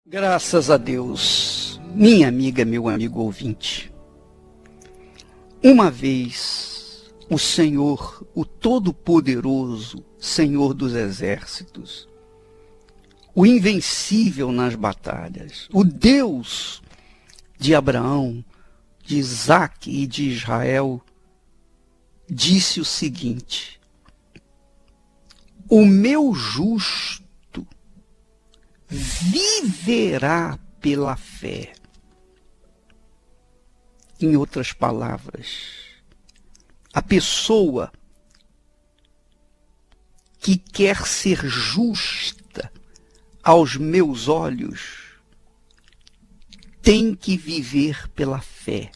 Graças a Deus, minha amiga, meu amigo ouvinte. Uma vez, o Senhor, o Todo-Poderoso, Senhor dos Exércitos, o invencível nas batalhas, o Deus de Abraão, de Isaque e de Israel, disse o seguinte: o meu justo viverá pela fé. Em outras palavras, a pessoa que quer ser justa aos meus olhos tem que viver pela fé,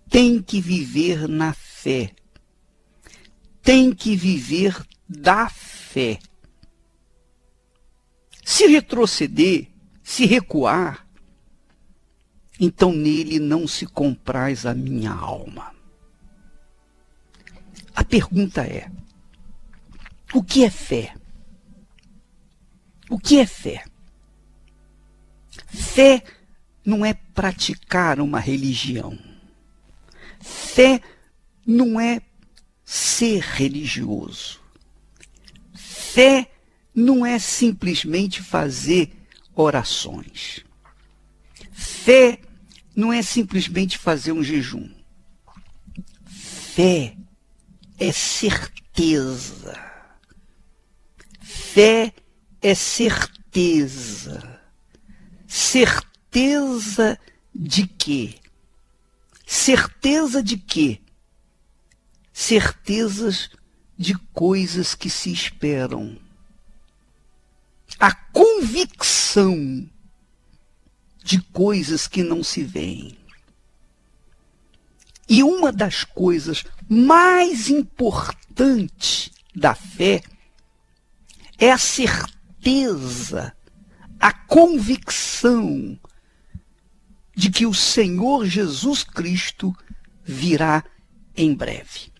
tem que viver na fé, tem que viver da fé. Se retroceder, se recuar, então nele não se compraz a minha alma. A pergunta é: o que é fé? O que é fé? Fé não é praticar uma religião. Fé não é ser religioso. Fé não é simplesmente fazer orações. Fé não é simplesmente fazer um jejum. Fé é certeza. Fé é certeza. Certeza de quê? Certeza de quê? Certezas de coisas que se esperam. A convicção de coisas que não se veem. E uma das coisas mais importantes da fé é a certeza, a convicção de que o Senhor Jesus Cristo virá em breve.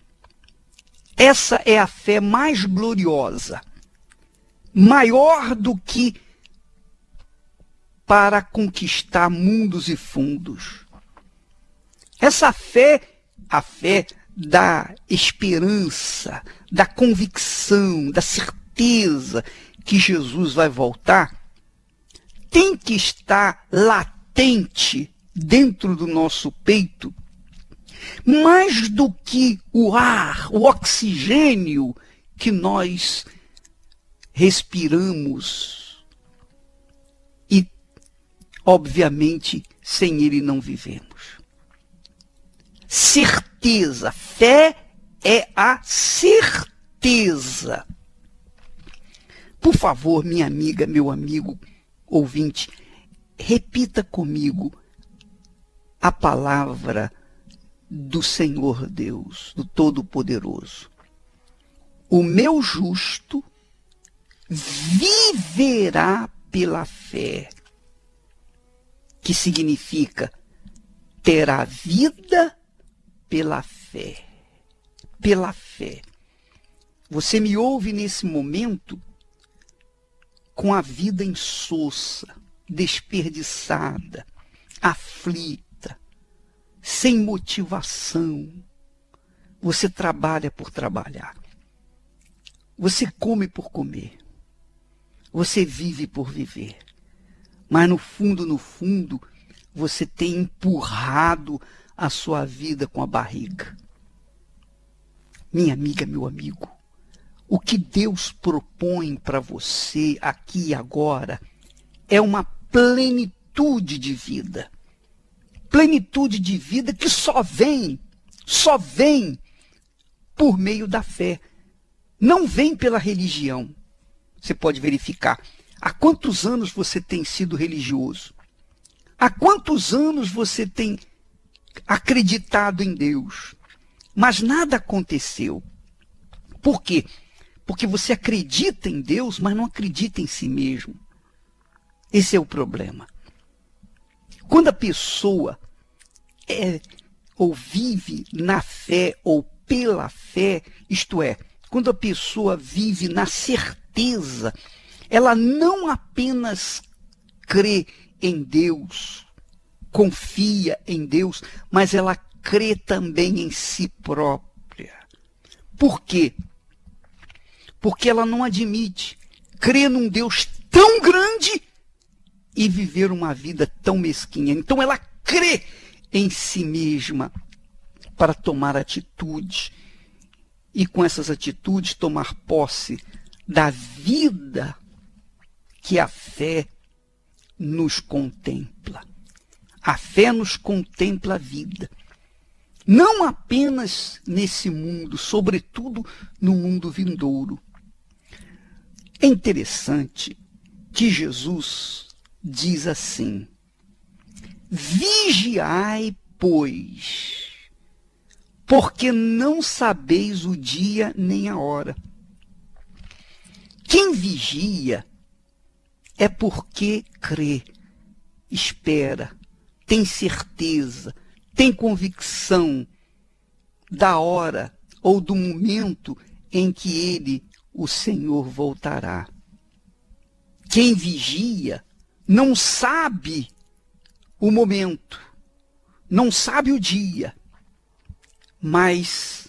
Essa é a fé mais gloriosa, maior do que para conquistar mundos e fundos. Essa fé, a fé da esperança, da convicção, da certeza que Jesus vai voltar, tem que estar latente dentro do nosso peito, mais do que o ar, o oxigênio que nós respiramos e, obviamente, sem ele não vivemos. Certeza. Fé é a certeza. Por favor, minha amiga, meu amigo ouvinte, repita comigo a palavra do Senhor Deus, do Todo-Poderoso. O meu justo viverá pela fé, que significa terá vida pela fé. Pela fé. Você me ouve nesse momento com a vida insossa, desperdiçada, aflita, sem motivação. Você trabalha por trabalhar. Você come por comer. Você vive por viver. Mas no fundo, você tem empurrado a sua vida com a barriga. Minha amiga, meu amigo, o que Deus propõe para você aqui e agora é uma plenitude de vida. Plenitude de vida que só vem por meio da fé. Não vem pela religião. Você pode verificar. Há quantos anos você tem sido religioso? Há quantos anos você tem acreditado em Deus? Mas nada aconteceu. Por quê? Porque você acredita em Deus, mas não acredita em si mesmo. Esse é o problema. Quando a pessoa ou vive na fé ou pela fé, isto é, quando a pessoa vive na certeza, ela não apenas crê em Deus, confia em Deus, mas ela crê também em si própria. Por quê? Porque ela não admite crer num Deus tão grande e viver uma vida tão mesquinha. Então ela crê em si mesma para tomar atitudes e com essas atitudes tomar posse da vida que a fé nos contempla. A fé nos contempla a vida. Não apenas nesse mundo, sobretudo no mundo vindouro. É interessante que Jesus diz assim: vigiai, pois, porque não sabeis o dia nem a hora. Quem vigia é porque crê, espera, tem certeza, tem convicção da hora ou do momento em que ele, o Senhor, voltará. Quem vigia não sabe o momento, não sabe o dia, mas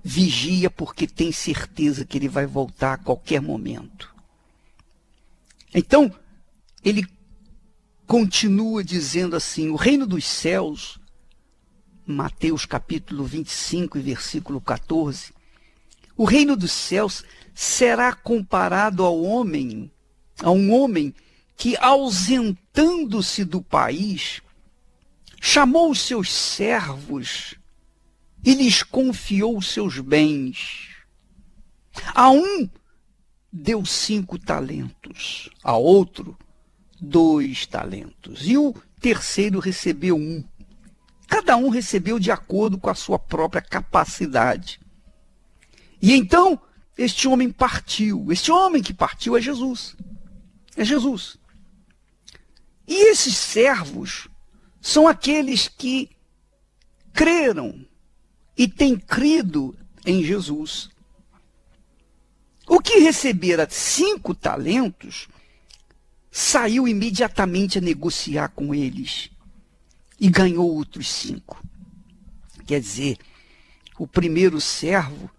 vigia porque tem certeza que ele vai voltar a qualquer momento. Então, ele continua dizendo assim: o reino dos céus, Mateus capítulo 25 e versículo 14, o reino dos céus será comparado a um homem que, ausentando-se do país, chamou os seus servos e lhes confiou os seus bens. A um deu 5 talentos, a outro 2 talentos, e o terceiro recebeu 1. Cada um recebeu de acordo com a sua própria capacidade. E então este homem partiu. Este homem que partiu é Jesus. É Jesus. E esses servos são aqueles que creram e têm crido em Jesus. O que recebera 5 talentos saiu imediatamente a negociar com eles e ganhou outros 5. Quer dizer, o primeiro servo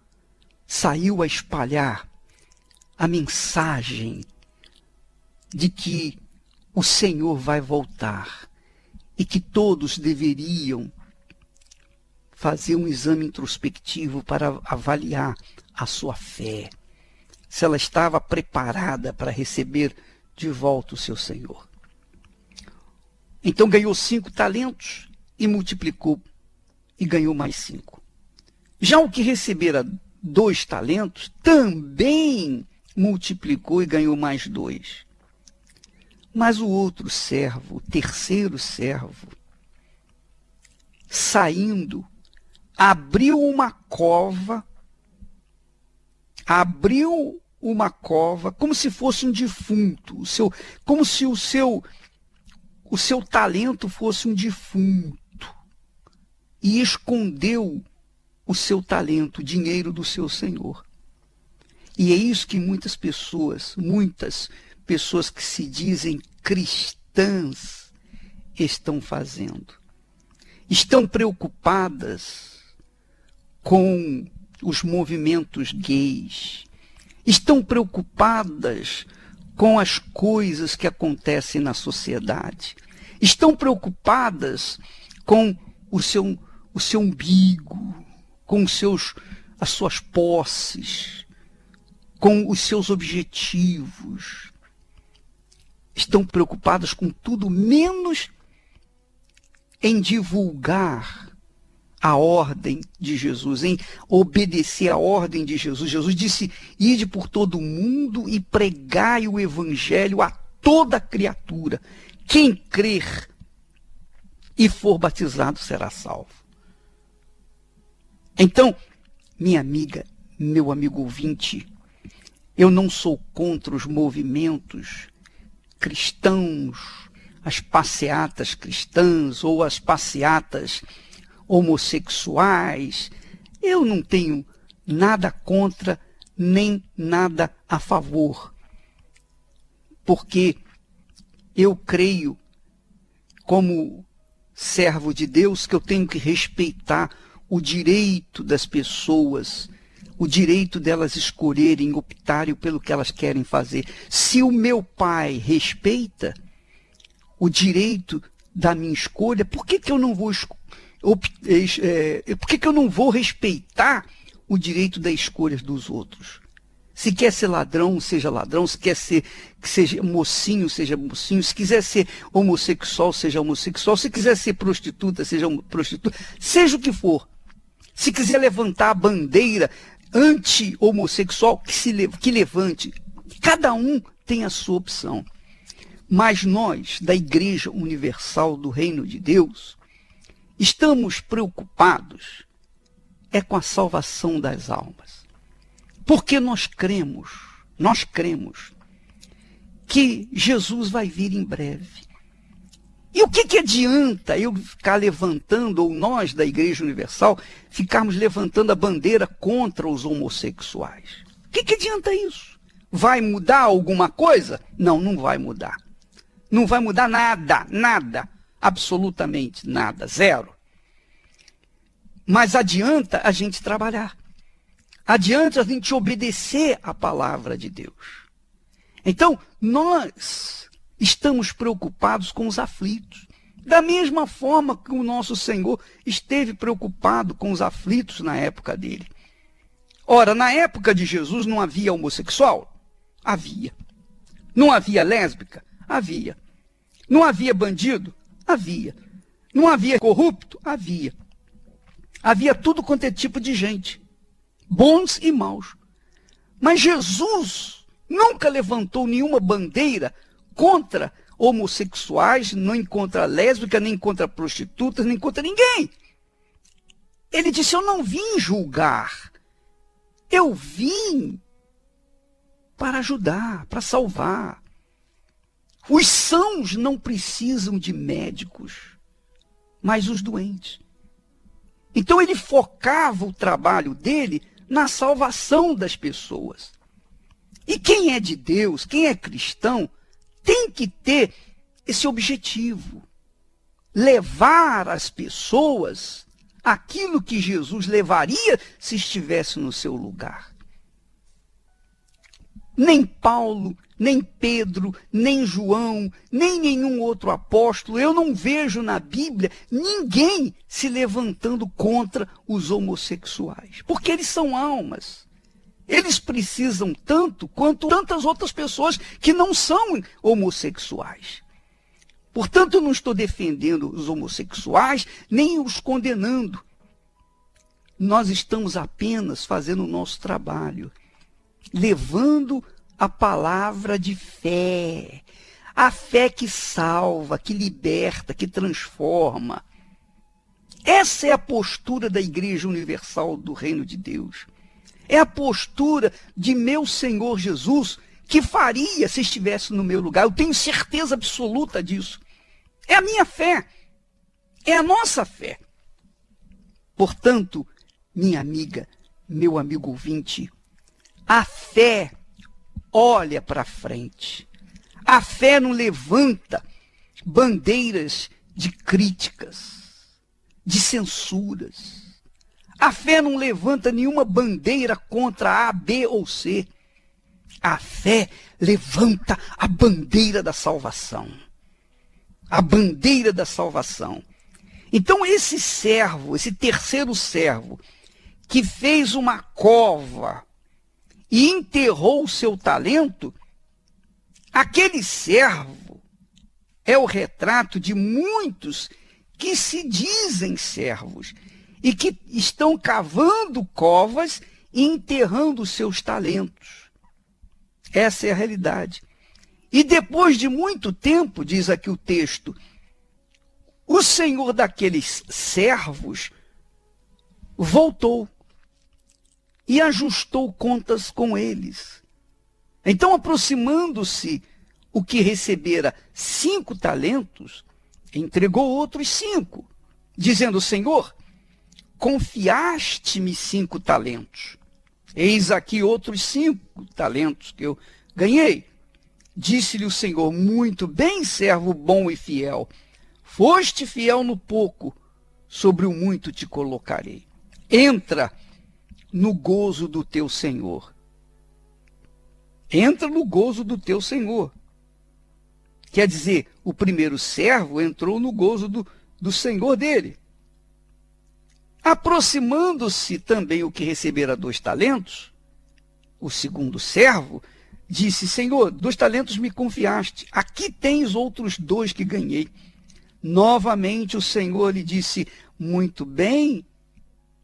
saiu a espalhar a mensagem de que o Senhor vai voltar e que todos deveriam fazer um exame introspectivo para avaliar a sua fé, se ela estava preparada para receber de volta o seu Senhor. Então ganhou 5 talentos e multiplicou e ganhou mais 5. Já o que recebera 2 talentos também multiplicou e ganhou mais 2. Mas o outro servo, o terceiro servo, saindo, abriu uma cova como se fosse um defunto, como se o seu talento fosse um defunto, e escondeu o seu talento, o dinheiro do seu senhor. E é isso que muitas pessoas que se dizem cristãs estão fazendo. Estão preocupadas com os movimentos gays, estão preocupadas com as coisas que acontecem na sociedade, estão preocupadas com o seu umbigo, com as suas posses, com os seus objetivos. Estão preocupadas com tudo menos em divulgar a ordem de Jesus, em obedecer a ordem de Jesus. Jesus disse: ide por todo o mundo e pregai o evangelho a toda criatura. Quem crer e for batizado será salvo. Então, minha amiga, meu amigo ouvinte, eu não sou contra os movimentos cristãos, as passeatas cristãs ou as passeatas homossexuais. Eu não tenho nada contra nem nada a favor, porque eu creio, como servo de Deus, que eu tenho que respeitar o direito das pessoas, o direito delas escolherem, optarem pelo que elas querem fazer. Se o meu pai respeita o direito da minha escolha, por que eu não vou por que eu não vou respeitar o direito das escolhas dos outros? Se quer ser ladrão, seja ladrão. Se quer ser que seja mocinho, seja mocinho. Se quiser ser homossexual, seja homossexual. Se quiser ser prostituta, seja prostituta. Seja o que for. Se quiser levantar a bandeira anti-homossexual, que levante. Cada um tem a sua opção. Mas nós, da Igreja Universal do Reino de Deus, estamos preocupados com a salvação das almas. Porque nós cremos que Jesus vai vir em breve. E o que adianta eu ficar levantando, ou nós da Igreja Universal, ficarmos levantando a bandeira contra os homossexuais? O que adianta isso? Vai mudar alguma coisa? Não, não vai mudar. Não vai mudar nada, absolutamente nada, zero. Mas adianta a gente trabalhar. Adianta a gente obedecer à palavra de Deus. Então, nós estamos preocupados com os aflitos. Da mesma forma que o nosso Senhor esteve preocupado com os aflitos na época dele. Ora, na época de Jesus não havia homossexual? Havia. Não havia lésbica? Havia. Não havia bandido? Havia. Não havia corrupto? Havia. Havia tudo quanto é tipo de gente. Bons e maus. Mas Jesus nunca levantou nenhuma bandeira contra homossexuais, nem contra lésbicas, nem contra prostitutas, nem contra ninguém. Ele disse, eu não vim julgar. Eu vim para ajudar, para salvar. Os sãos não precisam de médicos, mas os doentes. Então ele focava o trabalho dele na salvação das pessoas. E quem é de Deus, quem é cristão, tem que ter esse objetivo. Levar as pessoas aquilo que Jesus levaria se estivesse no seu lugar. Nem Paulo, nem Pedro, nem João, nem nenhum outro apóstolo, eu não vejo na Bíblia ninguém se levantando contra os homossexuais. Porque eles são almas. Eles precisam tanto quanto tantas outras pessoas que não são homossexuais. Portanto, eu não estou defendendo os homossexuais, nem os condenando. Nós estamos apenas fazendo o nosso trabalho, levando a palavra de fé, a fé que salva, que liberta, que transforma. Essa é a postura da Igreja Universal do Reino de Deus. É a postura de meu Senhor Jesus, que faria se estivesse no meu lugar. Eu tenho certeza absoluta disso. É a minha fé. É a nossa fé. Portanto, minha amiga, meu amigo ouvinte, a fé olha para frente. A fé não levanta bandeiras de críticas, de censuras. A fé não levanta nenhuma bandeira contra A, B ou C. A fé levanta a bandeira da salvação. A bandeira da salvação. Então esse servo, esse terceiro servo, que fez uma cova e enterrou o seu talento, aquele servo é o retrato de muitos que se dizem servos e que estão cavando covas e enterrando os seus talentos. Essa é a realidade. E depois de muito tempo, diz aqui o texto, o senhor daqueles servos voltou e ajustou contas com eles. Então, aproximando-se o que recebera 5 talentos, entregou outros 5, dizendo, Senhor, confiaste-me 5 talentos. Eis aqui outros 5 talentos que eu ganhei. Disse-lhe o Senhor: muito bem, servo bom e fiel. Foste fiel no pouco, sobre o muito te colocarei. Entra no gozo do teu Senhor. Entra no gozo do teu Senhor. Quer dizer, o primeiro servo entrou no gozo do Senhor dele. Aproximando-se também o que recebera 2 talentos, o segundo servo disse: Senhor, 2 talentos me confiaste, aqui tens outros 2 que ganhei. Novamente o Senhor lhe disse: muito bem,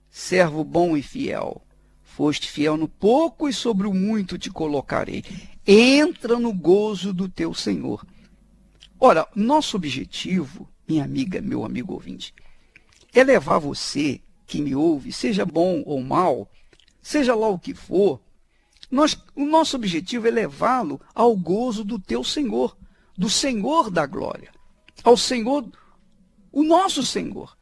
servo bom e fiel. Foste fiel no pouco e sobre o muito te colocarei. Entra no gozo do teu Senhor. Ora, nosso objetivo, minha amiga, meu amigo ouvinte, é levar você que me ouve, seja bom ou mal, seja lá o que for, o nosso objetivo é levá-lo ao gozo do teu Senhor, do Senhor da glória, ao Senhor, o nosso Senhor.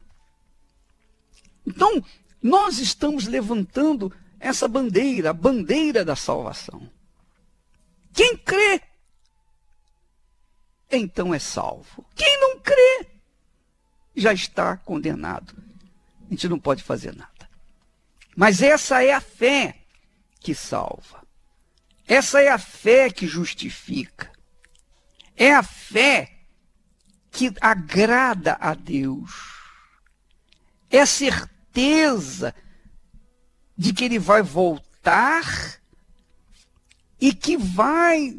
Então, nós estamos levantando essa bandeira, a bandeira da salvação. Quem crê, então é salvo. Quem não crê, já está condenado. A gente não pode fazer nada. Mas essa é a fé que salva. Essa é a fé que justifica. É a fé que agrada a Deus. É a certeza de que Ele vai voltar e que vai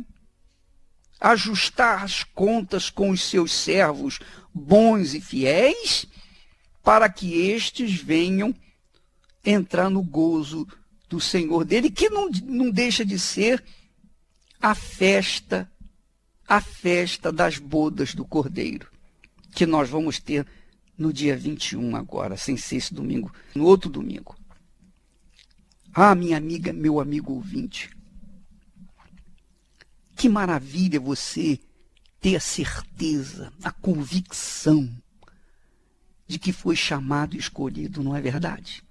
ajustar as contas com os seus servos bons e fiéis, para que estes venham entrar no gozo do Senhor dele, que não deixa de ser a festa das bodas do Cordeiro, que nós vamos ter no dia 21 agora, sem ser esse domingo, no outro domingo. Ah, minha amiga, meu amigo ouvinte, que maravilha você ter a certeza, a convicção de que foi chamado e escolhido, não é verdade?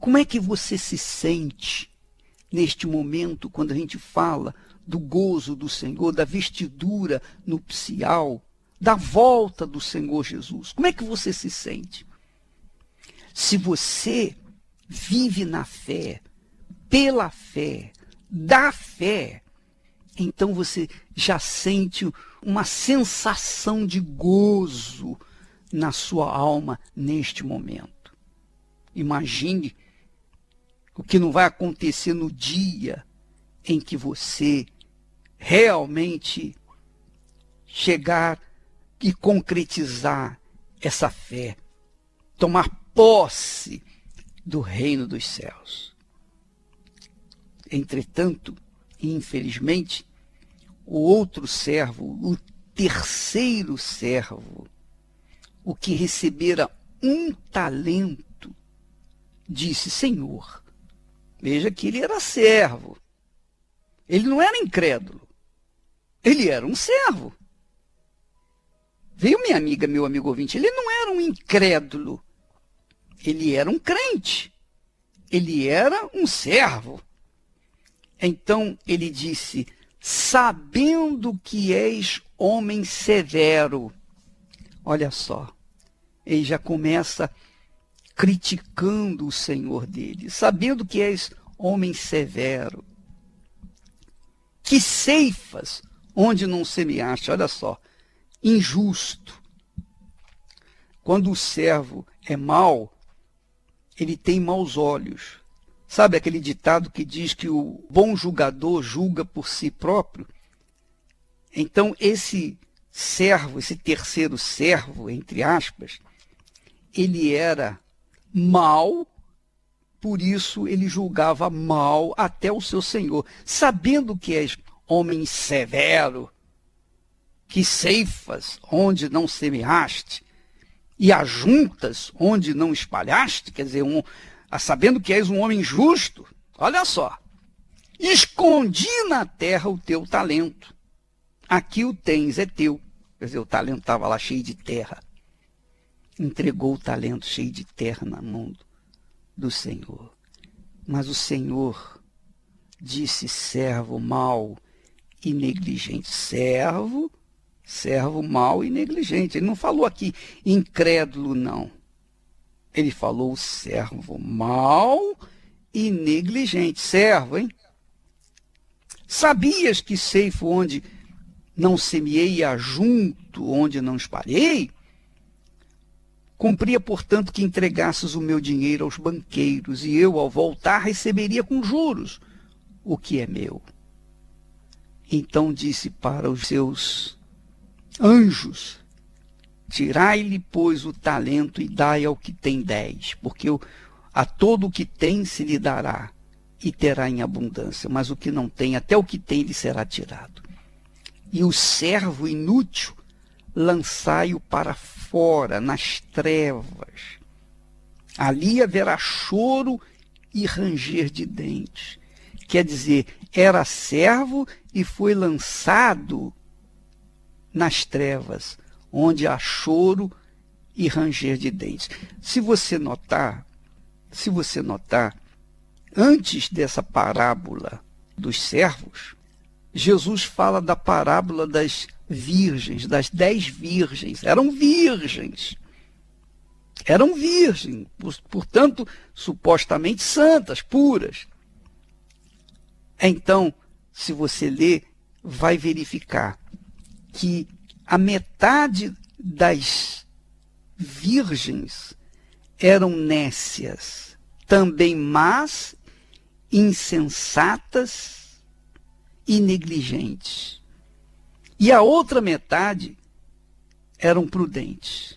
Como é que você se sente neste momento, quando a gente fala do gozo do Senhor, da vestidura nupcial, da volta do Senhor Jesus? Como é que você se sente? Se você vive na fé, pela fé, da fé, então você já sente uma sensação de gozo na sua alma neste momento. Imagine o que não vai acontecer no dia em que você realmente chegar e concretizar essa fé, tomar posse do reino dos céus. Entretanto, infelizmente, o outro servo, o terceiro servo, o que recebera 1 talento, disse: Senhor, veja que ele era servo. Ele não era incrédulo. Ele era um servo. Veio, minha amiga, meu amigo ouvinte, ele não era um incrédulo. Ele era um crente. Ele era um servo. Então ele disse: sabendo que és homem severo. Olha só, ele já começa criticando o Senhor dele. Sabendo que és homem severo, que ceifas onde não semeaste. Olha só, injusto. Quando o servo é mau, ele tem maus olhos. Sabe aquele ditado que diz que o bom julgador julga por si próprio? Então, esse servo, esse terceiro servo, entre aspas, ele era mau, por isso ele julgava mal até o seu senhor. Sabendo que és homem severo, que ceifas onde não semeaste, e ajuntas onde não espalhaste, quer dizer, sabendo que és um homem justo, olha só, escondi na terra o teu talento. Aqui o tens, é teu. Quer dizer, o talento estava lá cheio de terra. Entregou o talento cheio de terra na mão do Senhor. Mas o Senhor disse: servo mau e negligente. Servo mau e negligente. Ele não falou aqui incrédulo, não. Ele falou servo mau e negligente. Servo, hein? Sabias que ceifo onde não semeei e ajunto onde não espalhei? Cumpria, portanto, que entregasses o meu dinheiro aos banqueiros, e eu, ao voltar, receberia com juros o que é meu. Então disse para os seus anjos: tirai-lhe, pois, o talento e dai ao que tem 10, porque a todo o que tem se lhe dará, e terá em abundância, mas o que não tem, até o que tem lhe será tirado. E o servo inútil, lançai-o para fora, nas trevas. Ali haverá choro e ranger de dentes. Quer dizer, era servo e foi lançado nas trevas, onde há choro e ranger de dentes. Se você notar, antes dessa parábola dos servos, Jesus fala da parábola das virgens, das 10 virgens. Eram virgens, portanto, supostamente santas, puras. Então, se você ler, vai verificar que a metade das virgens eram nécias, também más, insensatas e negligentes. E a outra metade eram prudentes.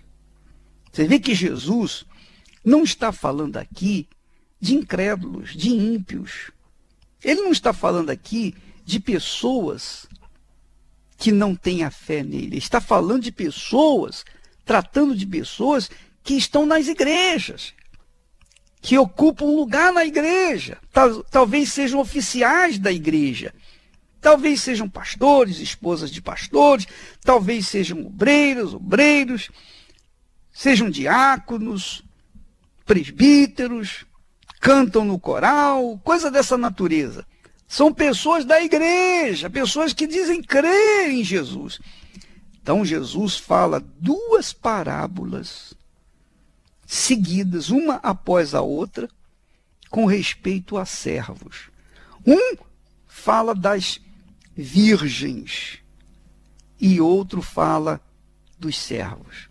Você vê que Jesus não está falando aqui de incrédulos, de ímpios. Ele não está falando aqui de pessoas que não têm a fé nele. Ele está falando de pessoas, tratando de pessoas que estão nas igrejas, que ocupam um lugar na igreja, talvez sejam oficiais da igreja, talvez sejam pastores, esposas de pastores, talvez sejam obreiros, sejam diáconos, presbíteros, cantam no coral, coisa dessa natureza. São pessoas da igreja, pessoas que dizem crer em Jesus. Então Jesus fala 2 parábolas seguidas, uma após a outra, com respeito a servos. Um fala das virgens e outro fala dos servos.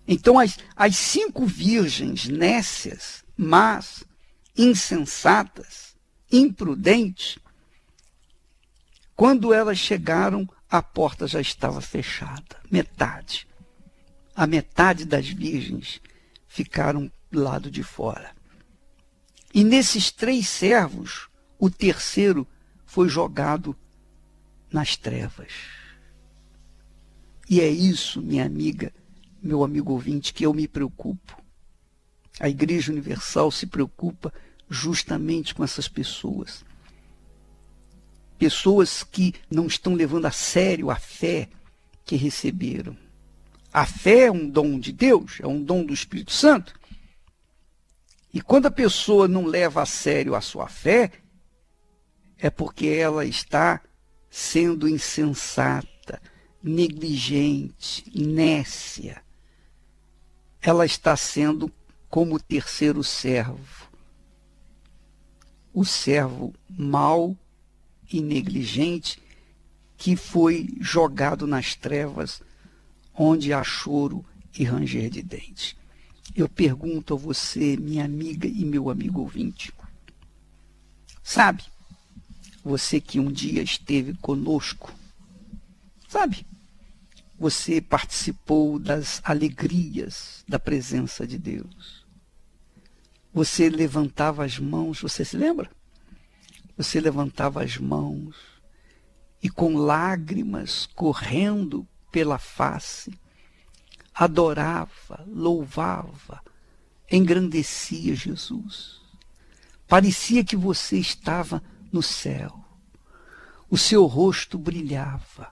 Então as 5 virgens nécias, más, insensatas, imprudentes, quando elas chegaram, a porta já estava fechada. A metade das virgens ficaram do lado de fora. E nesses 3 servos, o terceiro foi jogado nas trevas. E é isso, minha amiga, meu amigo ouvinte, que eu me preocupo. A Igreja Universal se preocupa justamente com essas pessoas. Pessoas que não estão levando a sério a fé que receberam. A fé é um dom de Deus, é um dom do Espírito Santo. E quando a pessoa não leva a sério a sua fé, é porque ela está sendo insensata, negligente, nécia. Ela está sendo como o terceiro servo. O servo mau e negligente que foi jogado nas trevas, onde há choro e ranger de dentes. Eu pergunto a você, minha amiga e meu amigo ouvinte, sabe, você que um dia esteve conosco, sabe, você participou das alegrias da presença de Deus. Você levantava as mãos, você se lembra? Você levantava as mãos e com lágrimas correndo pela face, adorava, louvava, engrandecia Jesus. Parecia que você estava no céu. O seu rosto brilhava.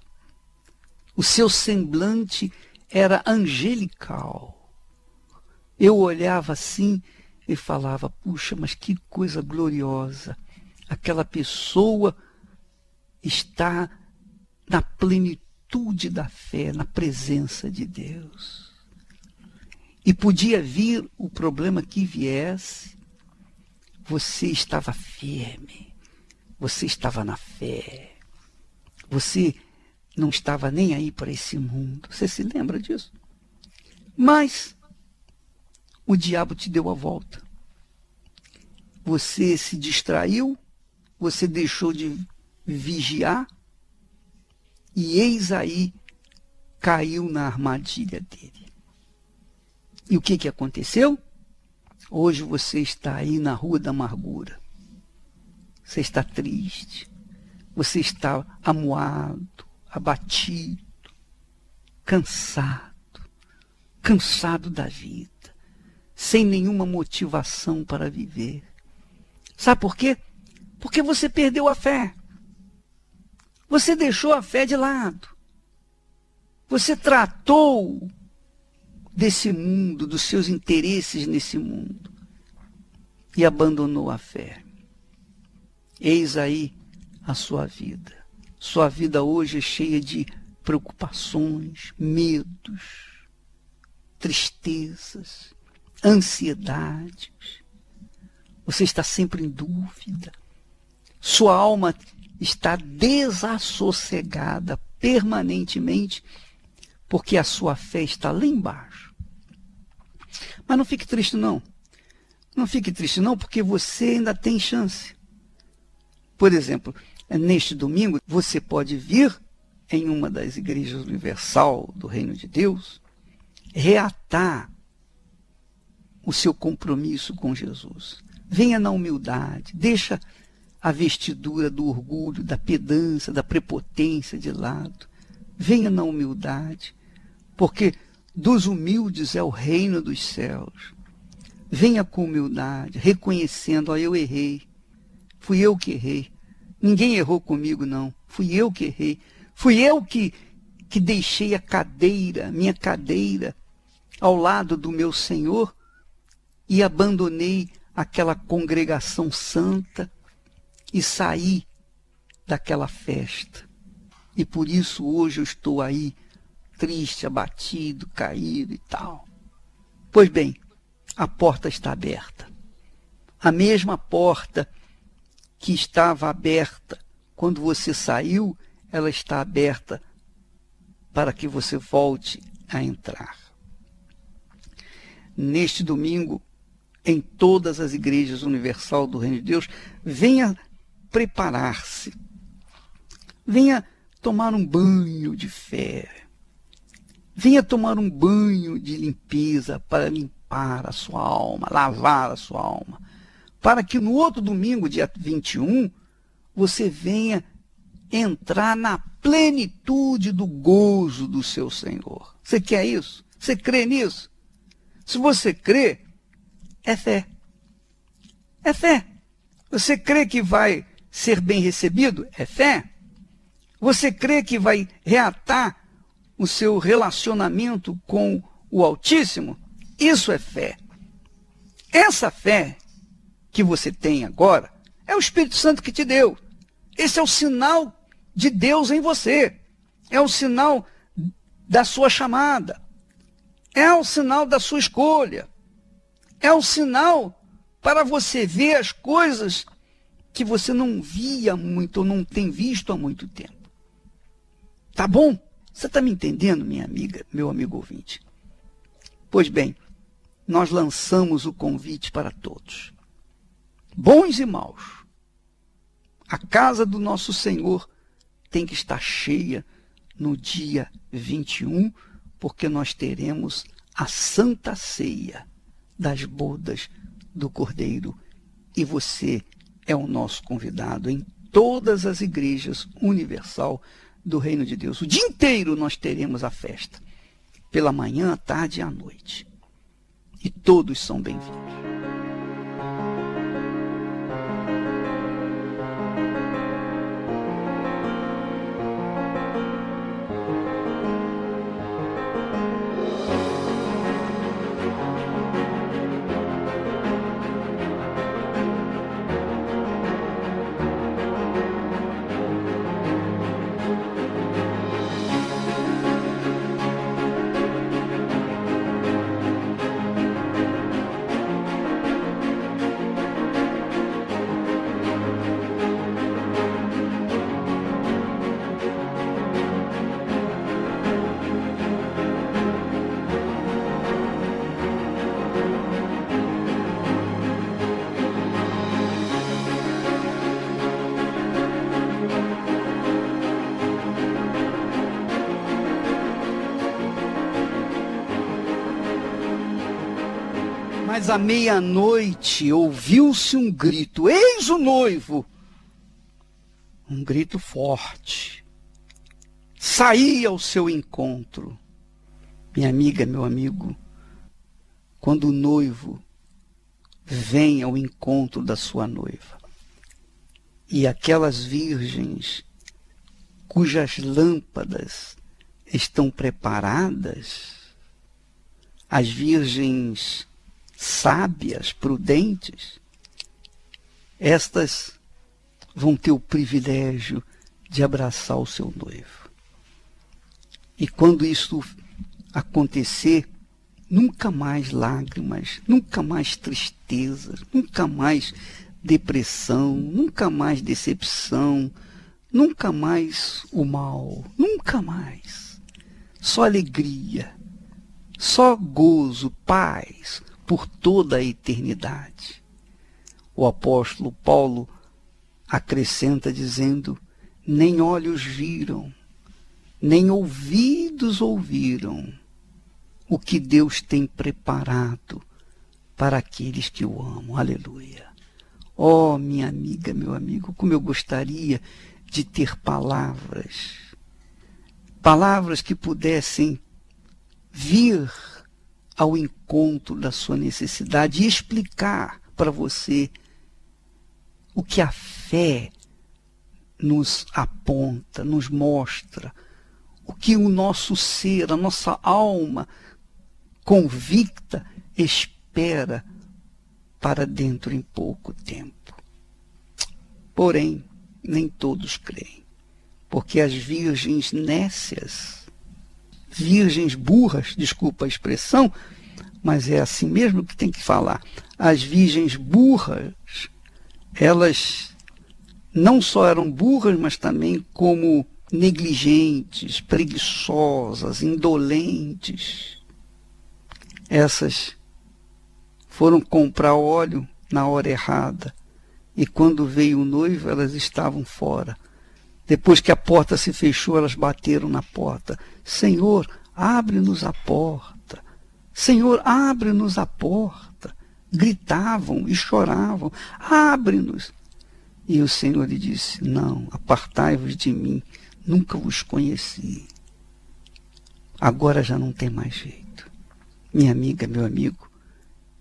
O seu semblante era angelical. Eu olhava assim e falava, puxa, mas que coisa gloriosa. Aquela pessoa está na plenitude da fé, na presença de Deus. E podia vir o problema que viesse, você estava firme, você estava na fé, você não estava nem aí para esse mundo. Você se lembra disso? Mas o diabo te deu a volta. Você se distraiu, você deixou de vigiar, e eis aí, caiu na armadilha dele. E o que aconteceu? Hoje você está aí na rua da amargura. Você está triste. Você está amuado, abatido, cansado da vida, sem nenhuma motivação para viver. Sabe por quê? Porque você perdeu a fé. Você deixou a fé de lado. Você tratou desse mundo, dos seus interesses nesse mundo, e abandonou a fé. Eis aí a sua vida. Sua vida hoje é cheia de preocupações, medos, tristezas, ansiedades. Você está sempre em dúvida. Sua alma está desassossegada permanentemente, porque a sua fé está lá embaixo. Mas não fique triste, não. Não fique triste, não, porque você ainda tem chance. Por exemplo, neste domingo, você pode vir em uma das igrejas universal do Reino de Deus, reatar o seu compromisso com Jesus. Venha na humildade, deixa a vestidura do orgulho, da pedância, da prepotência de lado. Venha na humildade, porque dos humildes é o reino dos céus. Venha com humildade, reconhecendo, eu errei. Fui eu que errei. Ninguém errou comigo, não. Fui eu que errei. Fui eu que deixei a cadeira, minha cadeira, ao lado do meu Senhor e abandonei aquela congregação santa e saí daquela festa. E por isso hoje eu estou aí, triste, abatido, caído e tal. Pois bem, a porta está aberta. A mesma porta que estava aberta quando você saiu, ela está aberta para que você volte a entrar. Neste domingo, em todas as igrejas universal do Reino de Deus, venha preparar-se. Venha tomar um banho de fé. Venha tomar um banho de limpeza para limpar a sua alma, lavar a sua alma. Para que no outro domingo, dia 21, você venha entrar na plenitude do gozo do seu Senhor. Você quer isso? Você crê nisso? Se você crê, é fé. É fé. Você crê que vai ser bem recebido? É fé. Você crê que vai reatar o seu relacionamento com o Altíssimo? Isso é fé. Essa fé que você tem agora é o Espírito Santo que te deu. Esse é o sinal de Deus em você. É o sinal da sua chamada. É o sinal da sua escolha. É o sinal para você ver as coisas que você não via muito ou não tem visto há muito tempo. Tá bom? Você está me entendendo, minha amiga, meu amigo ouvinte? Pois bem, nós lançamos o convite para todos, bons e maus. A casa do nosso Senhor tem que estar cheia no dia 21, porque nós teremos a Santa Ceia das bodas do Cordeiro. E você é o nosso convidado em todas as igrejas universal do Reino de Deus. O dia inteiro nós teremos a festa, pela manhã, à tarde e à noite. E todos são bem-vindos. Mas à meia-noite ouviu-se um grito: eis o noivo! Um grito forte. Saía ao seu encontro. Minha amiga, meu amigo, quando o noivo vem ao encontro da sua noiva, e aquelas virgens cujas lâmpadas estão preparadas, as virgens sábias, prudentes, estas vão ter o privilégio de abraçar o seu noivo. E quando isso acontecer, nunca mais lágrimas, nunca mais tristezas, nunca mais depressão, nunca mais decepção, nunca mais o mal, nunca mais. Só alegria, só gozo, paz por toda a eternidade. O apóstolo Paulo acrescenta dizendo: nem olhos viram, nem ouvidos ouviram o que Deus tem preparado para aqueles que o amam. Aleluia. Oh, minha amiga, meu amigo, como eu gostaria de ter palavras que pudessem vir ao encontro da sua necessidade e explicar para você o que a fé nos aponta, nos mostra, o que o nosso ser, a nossa alma convicta espera para dentro em pouco tempo. Porém, nem todos creem, porque as virgens nécias, virgens burras, desculpa a expressão, mas é assim mesmo que tem que falar, as virgens burras, elas não só eram burras, mas também como negligentes, preguiçosas, indolentes. Essas foram comprar óleo na hora errada, e quando veio o noivo, elas estavam fora. Depois que a porta se fechou, elas bateram na porta. Senhor, abre-nos a porta. Senhor, abre-nos a porta. Gritavam e choravam. Abre-nos. E o Senhor lhe disse: não, apartai-vos de mim, nunca vos conheci. Agora já não tem mais jeito. Minha amiga, meu amigo,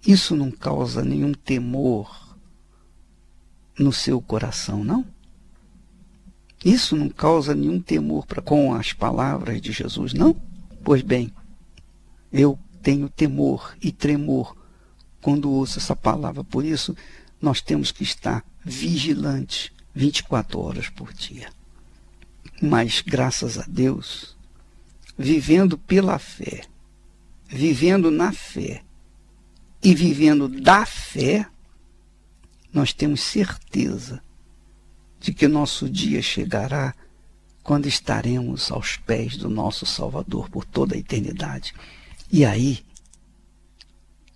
isso não causa nenhum temor no seu coração, não? Isso não causa nenhum temor com as palavras de Jesus, não? Pois bem, eu tenho temor e tremor quando ouço essa palavra. Por isso, nós temos que estar vigilantes 24 horas por dia. Mas, graças a Deus, vivendo pela fé, vivendo na fé e vivendo da fé, nós temos certeza de que nosso dia chegará quando estaremos aos pés do nosso Salvador por toda a eternidade. E aí,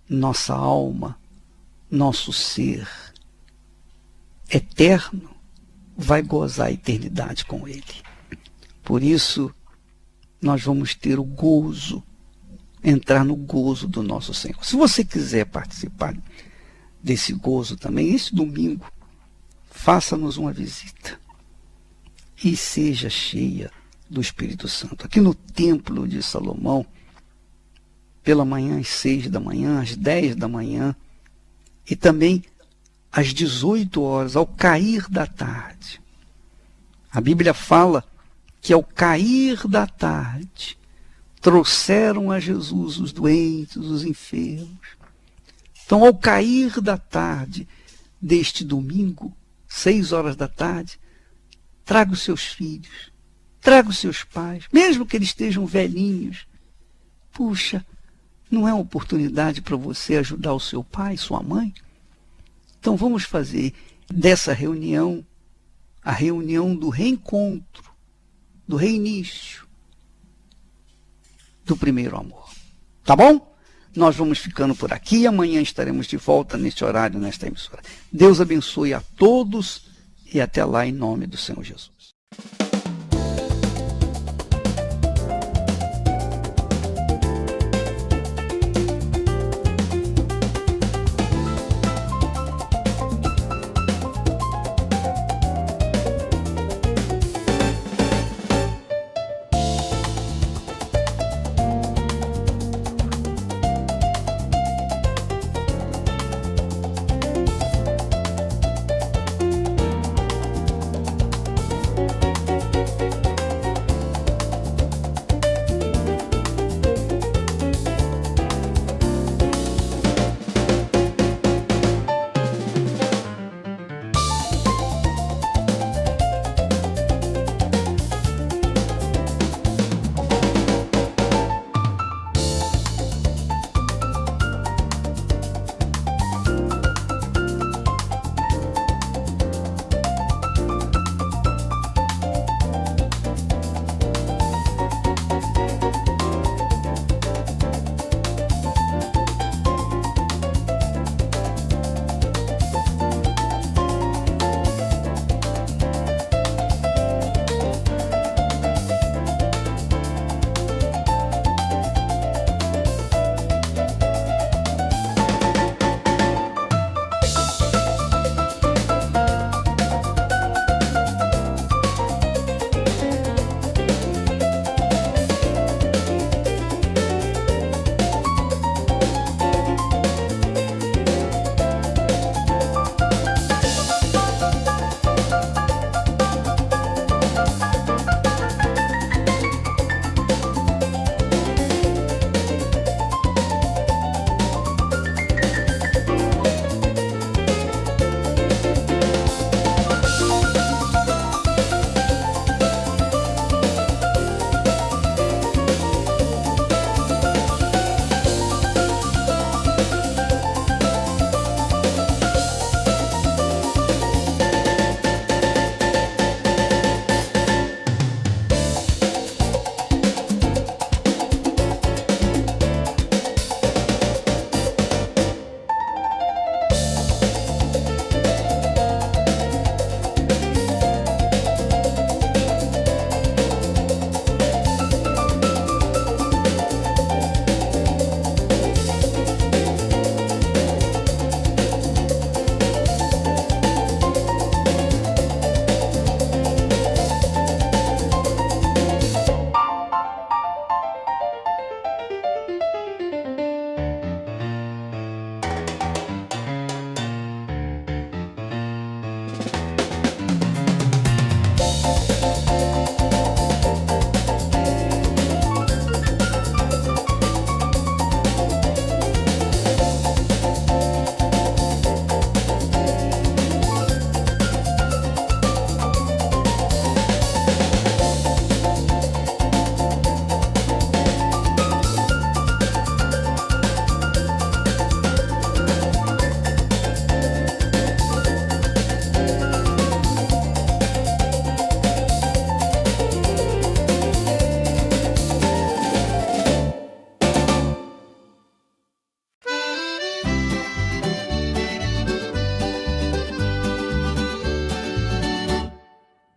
nossa alma, nosso ser eterno vai gozar a eternidade com Ele. Por isso, nós vamos ter o gozo, entrar no gozo do nosso Senhor. Se você quiser participar desse gozo também, esse domingo, faça-nos uma visita e seja cheia do Espírito Santo. Aqui no Templo de Salomão, pela manhã às 6 da manhã, às 10 da manhã, e também às 18 horas, ao cair da tarde. A Bíblia fala que ao cair da tarde, trouxeram a Jesus os doentes, os enfermos. Então, ao cair da tarde deste domingo, 6 horas da tarde, traga os seus filhos, traga os seus pais, mesmo que eles estejam velhinhos. Puxa, não é uma oportunidade para você ajudar o seu pai, sua mãe? Então vamos fazer dessa reunião a reunião do reencontro, do reinício, do primeiro amor. Tá bom? Nós vamos ficando por aqui. Amanhã estaremos de volta neste horário, nesta emissora. Deus abençoe a todos e até lá, em nome do Senhor Jesus.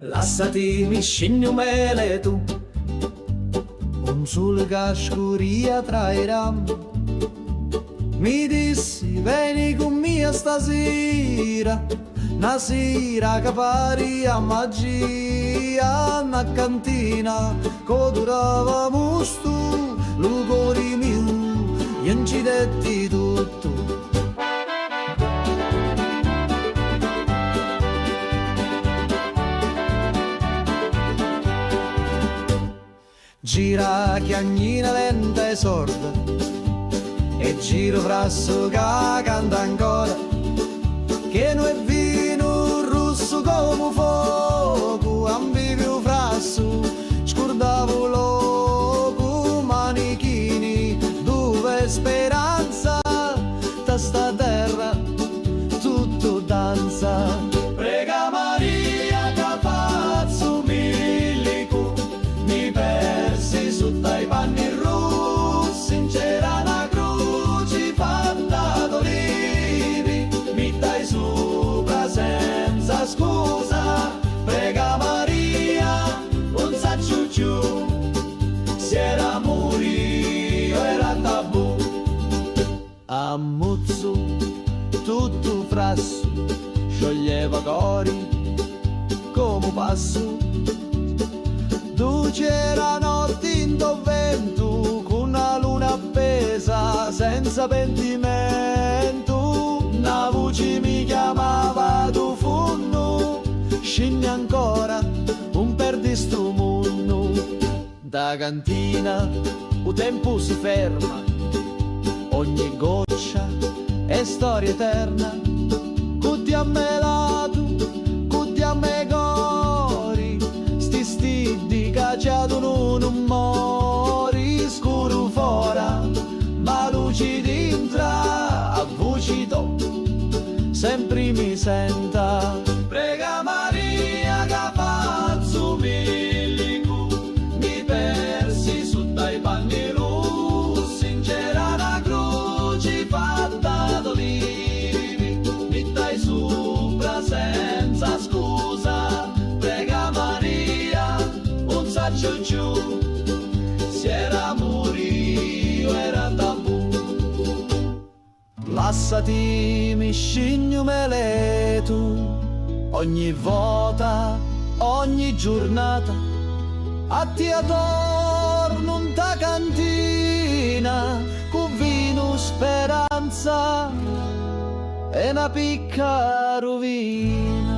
Lasciati mi scegli mele tu, un sole che scuria trairà. Mi dissi vieni con me stasera, una sera che pari a magia, una cantina che durava musto, lo cuore mio, gli incidetti tutto. Gira chiagnina lenta e sorda, e giro frasso che canta ancora, che non è vino rosso come fuoco, ambivio frasso, scordavo loco, manichini, dove speranza, da sta terra tutto danza. Prega Maria che faccio milico, mi persi sotto i panni rossi, c'era una croce fatta d'olivi, mi dai sopra senza scusa. Prega Maria, non sa ciucciù, se era morio era tabù. Ammuzzo tutto frasso, scioglieva cori come passo. Tu c'era notte in vento, con una luna appesa senza pentimento. Una voce mi chiamava tu funno, scendi ancora un perdi sto mondo. Da cantina il tempo si ferma, ogni goccia è storia eterna. Cutti a me lato, cutti a me cori, sti stidi cacciato non mori. Scuro fora, ma luci dentro, a voci do, sempre mi senta. Prega Maria che faccio milico, mi persi sotto i panni rossi, c'era una croce fatta d'olivi, mi dai sopra senza scusa. Prega Maria, non sa ciucciù, se era morio era tabù. Lasciati mi scegli mele tu, ogni volta, ogni giornata, a ti adorno in ta cantina, con vino speranza e una picca rovina.